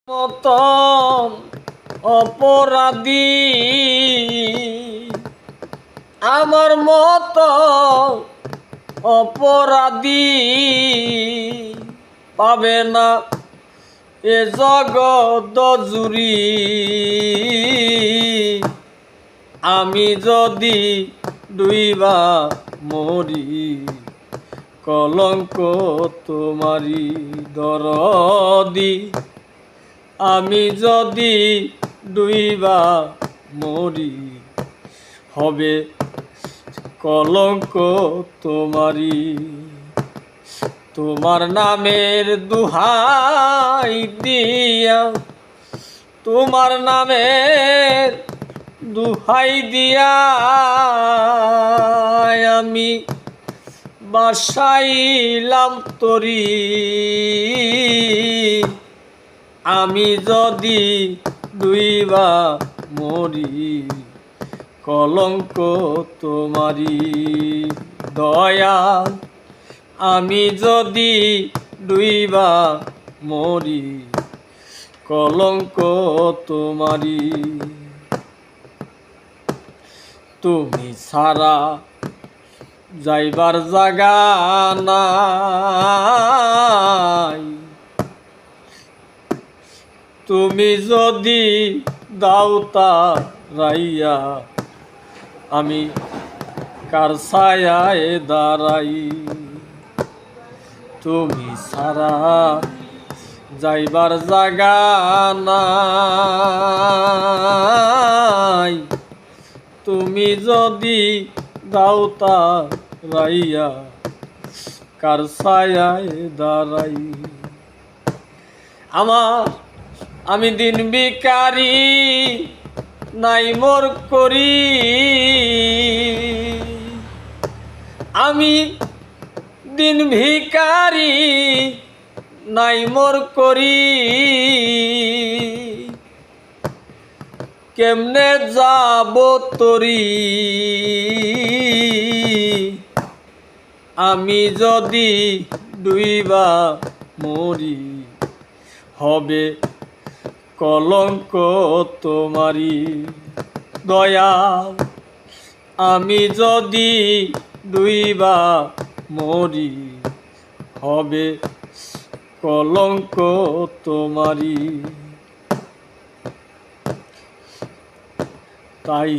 মতন অপরাধী আমার মতো অপরাধী পাবে না এ জগৎ জুড়ি। আমি যদি ডুইবা মরি কলঙ্ক তোমারি দরদি। আমি যদি ডুইবা মরি হবে কলঙ্ক তোমারি। তোমার নামের দুহাই দিয়া, তোমার নামের দুহাই দিয়া আমি বাসাইলাম তরি। আমি যদি ডুইবা মরি কলঙ্ক তোমারি দয়া। আমি যদি ডুইবা মরি কলঙ্ক তোমারি। তুমি ছাড়া যাইবার জাগা নাই, তুমি যদি দাওতা রাইয়া আমি কার ছায়ায় দাঁড়াই। তুমি ছাড়া যাইবার জাগা নাই, তুমি যদি দাওতা রাইয়া কার ছায়ায় দাঁড়াই। আমি দিন ভিখারি নাই মোর করি, আমি দিন ভিখারি নাই মোর করি। কেমনে যাব তরি আমি যদি ডুইবা মরি হবে কলঙ্ক তোমারি দয়া। আমি যদি ডুইবা মরি হবে কলঙ্ক তোমারি। তাই